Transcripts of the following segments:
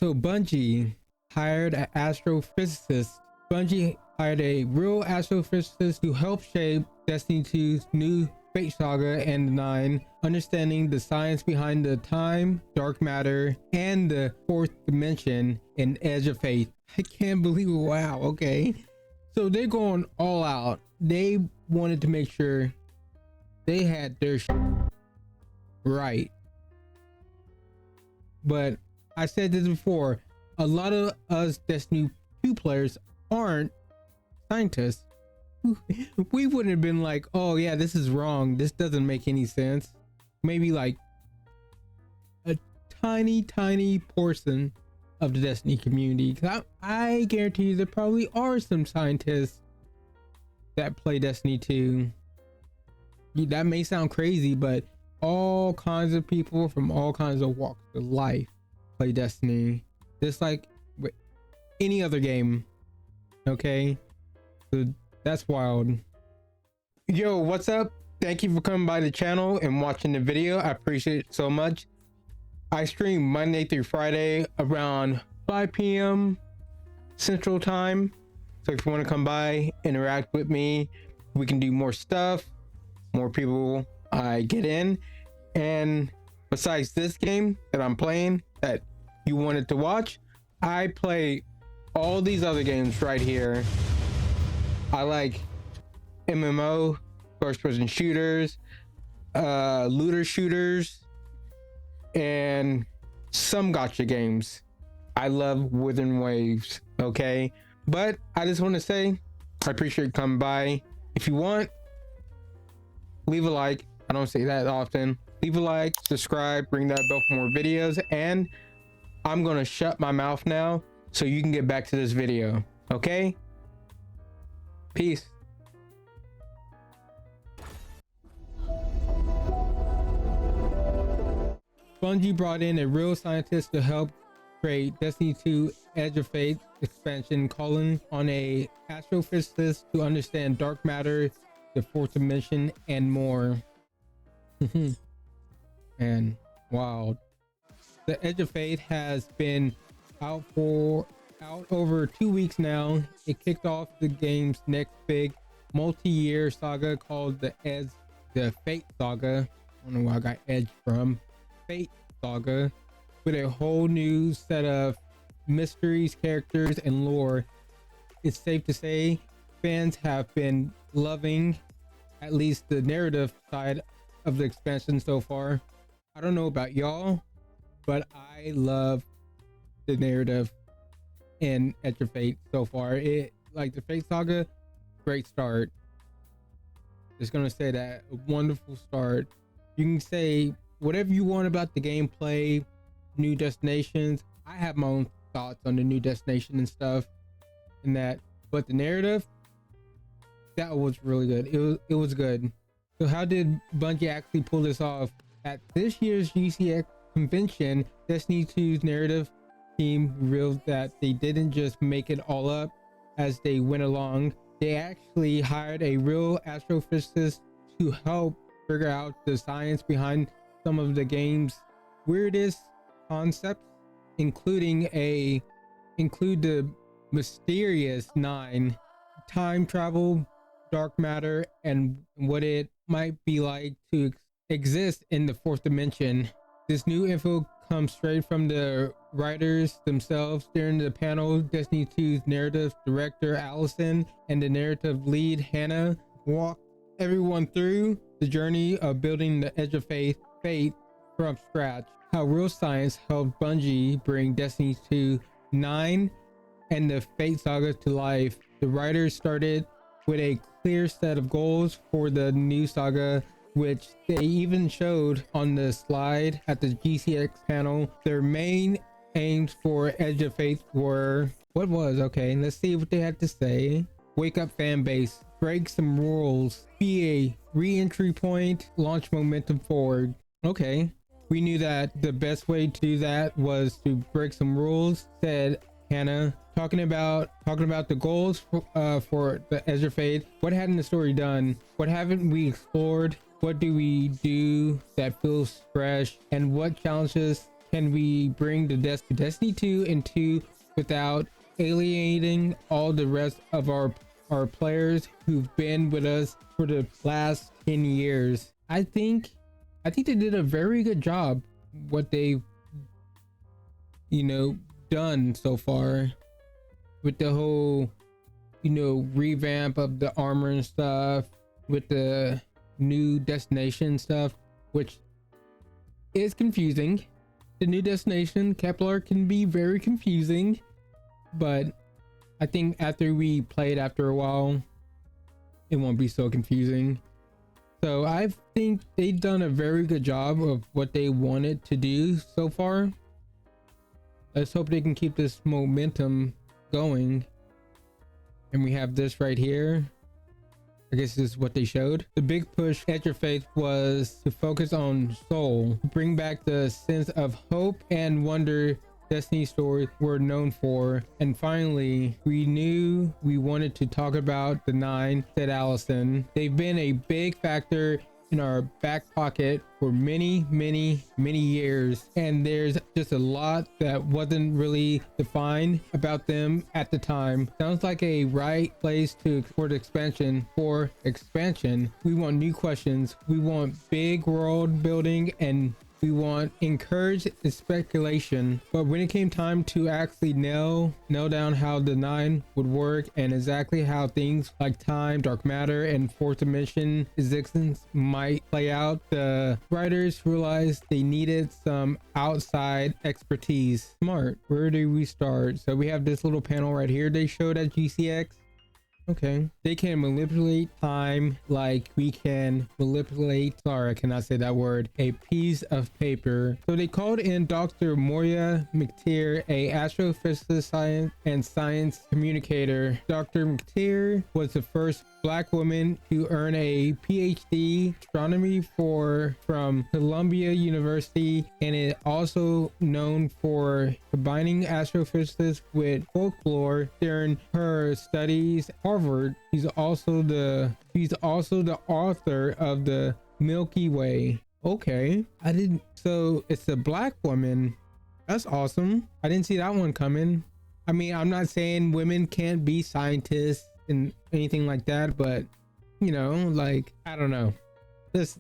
So Bungie hired an astrophysicist. Bungie hired a real astrophysicist to help shape Destiny 2's new Fate Saga and the Nine, understanding the science behind the time, dark matter, and the fourth dimension in Edge of Fate. I can't believe it. Wow, okay. So they're going all out. They wanted to make sure they had their right. But I said this before, a lot of us Destiny 2 players aren't scientists. We wouldn't have been like, oh yeah, this is wrong, this doesn't make any sense. Maybe like a tiny portion of the Destiny community. I guarantee you there probably are some scientists that play Destiny 2. That may sound crazy, but all kinds of people from all kinds of walks of life play Destiny, just like any other game. Okay, so that's wild. Yo, what's up? Thank you for coming by the channel and watching the video. I appreciate it so much. I stream Monday through Friday around 5 p.m. Central Time. So if you want to come by, interact with me, we can do more stuff, more people I get in. And besides this game that I'm playing that you wanted to watch, I play all these other games right here. I like MMO, first person shooters, looter shooters, and some gacha games. I love Withering Waves, okay? But I just want to say I appreciate you coming by. If you want, leave a like. I don't say that often. Leave a like, subscribe, ring that bell for more videos, and I'm gonna shut my mouth now so you can get back to this video, okay? Peace. Bungie brought in a real scientist to help create Destiny 2 Edge of Fate expansion, calling on a astrophysicist to understand dark matter, the fourth dimension, and more. And wow, the Edge of Fate has been out over 2 weeks now. It kicked off the game's next big multi-year saga called the Fate Saga. I don't know where I got Edge from. Fate Saga, with a whole new set of mysteries, characters, and lore. It's safe to say fans have been loving at least the narrative side of the expansion so far. I don't know about y'all, but I love the narrative in Edge of Fate so far. It, like the Fate Saga, great start. Just gonna say that, a wonderful start. You can say whatever you want about the gameplay, new destinations. I have my own thoughts on the new destination and stuff and that, but the narrative, that was really good. It was good. So how did Bungie actually pull this off? At this year's GCX convention, Destiny 2's narrative team revealed that they didn't just make it all up as they went along. They actually hired a real astrophysicist to help figure out the science behind some of the game's weirdest concepts, include the mysterious Nine, time travel, dark matter, and what it might be like to exist in the fourth dimension. This new info comes straight from the writers themselves. During the panel, Destiny 2's narrative director Allison and the narrative lead Hannah walked everyone through the journey of building the Edge of Fate from scratch. How real science helped Bungie bring Destiny 2 9 and the Fate Saga to life. The writers started with a clear set of goals for the new saga, which they even showed on the slide at the GCX panel. Their main aims for Edge of Fate were, okay, let's see what they had to say. Wake up fan base, break some rules, be a re-entry point, launch momentum forward. Okay, we knew that the best way to do that was to break some rules, said Hannah. Talking about the goals for the Edge of Fate. What hadn't the story done? What haven't we explored? What do we do that feels fresh? And what challenges can we bring the Destiny 2 and 2 without alienating all the rest of our players who've been with us for the last 10 years? I think they did a very good job what they've, you know, done so far with the whole, you know, revamp of the armor and stuff, with the new destination stuff, which is confusing. The new destination Kepler can be very confusing, but I think after we play it after a while, it won't be so confusing. So I think they've done a very good job of what they wanted to do so far. Let's hope they can keep this momentum going. And we have this right here. I guess this is what they showed. The big push Edge of Faith was to focus on soul, bring back the sense of hope and wonder Destiny stories were known for. And finally, we knew we wanted to talk about the 9, said Allison. They've been a big factor in our back pocket for many years, and there's just a lot that wasn't really defined about them at the time. Sounds like a right place to explore expansion. For expansion, we want new questions, we want big world building, and we want encouraged speculation. But when it came time to actually nail down how the 9 would work and exactly how things like time, dark matter, and fourth dimension existence might play out, the writers realized they needed some outside expertise. Smart. Where do we start? So we have this little panel right here they showed at GCX. Okay, they can manipulate time like we can manipulate, sorry, I cannot say that word, a piece of paper. So they called in Dr. Moya McTeer, a astrophysicist and science communicator. Dr. McTeer was the first Black woman to earn a PhD astronomy from Columbia University, and is also known for combining astrophysics with folklore during her studies at Harvard. She's also the author of the Milky Way. Okay, so it's a Black woman. That's awesome. I didn't see that one coming. I mean, I'm not saying women can't be scientists and anything like that, but you know, like, I don't know.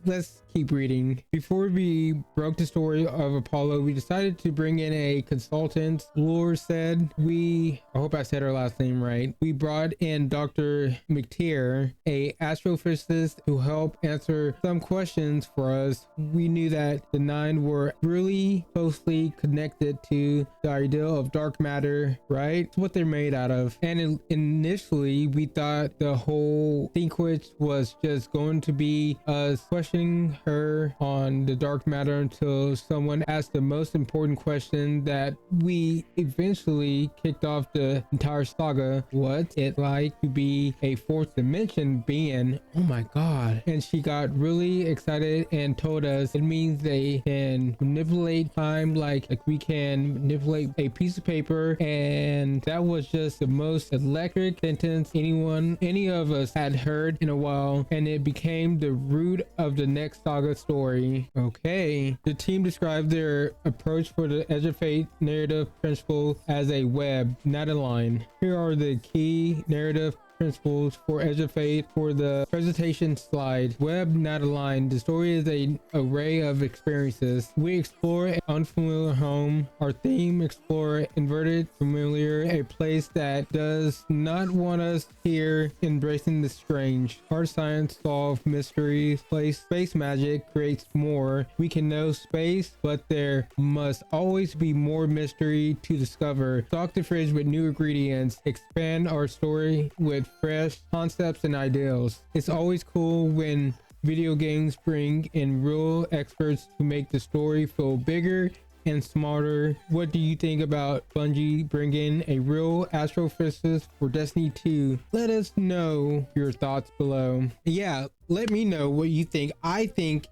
Let's keep reading. Before we broke the story of Apollo, we decided to bring in a consultant. Lure said I hope I said her last name right. We brought in Dr. McTeer, a astrophysicist, who helped answer some questions for us. We knew that the 9 were really closely connected to the idea of dark matter, right? It's what they're made out of. And initially, we thought the whole sequence was just going to be us questioning her on the dark matter until someone asked the most important question that we eventually kicked off the entire saga. What's it like to be a fourth dimension being? Oh my god. And she got really excited and told us it means they can manipulate time like we can manipulate a piece of paper. And that was just the most electric sentence any of us had heard in a while, and it became the root of the next saga story. Okay, the team described their approach for the Edge of Fate narrative principle as a web, not a line. Here are the key narrative principles for Edge of Fate for the presentation slide. Web, not a line. The story is an array of experiences. We explore an unfamiliar home. Our theme, explore inverted familiar, a place that does not want us here, embracing the strange. Hard science, solve mysteries. Space magic creates more. We can know space, but there must always be more mystery to discover. Stock the fridge with new ingredients. Expand our story with fresh concepts and ideals. It's always cool when video games bring in real experts to make the story feel bigger and smarter. What do you think about Bungie bringing a real astrophysicist for Destiny 2? Let us know your thoughts below. Yeah, let me know what you think. I think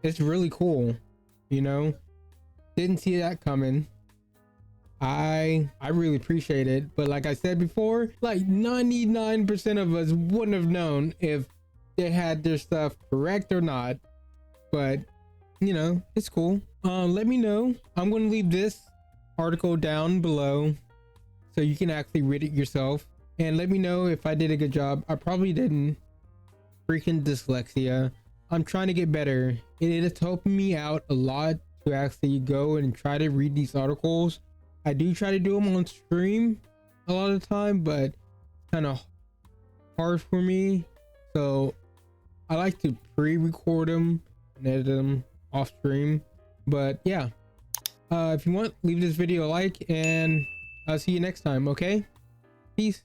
it's really cool, you know? Didn't see that coming. I really appreciate it, but like I said before, like 99% of us wouldn't have known if they had their stuff correct or not. But you know, it's cool. Let me know. I'm going to leave this article down below so you can actually read it yourself, and let me know if I did a good job. I probably didn't. Freaking dyslexia. I'm trying to get better. It is helping me out a lot to actually go and try to read these articles. I do try to do them on stream a lot of the time, but it's kind of hard for me. So I like to pre-record them and edit them off stream. But yeah, if you want, leave this video a like, and I'll see you next time. Okay, peace.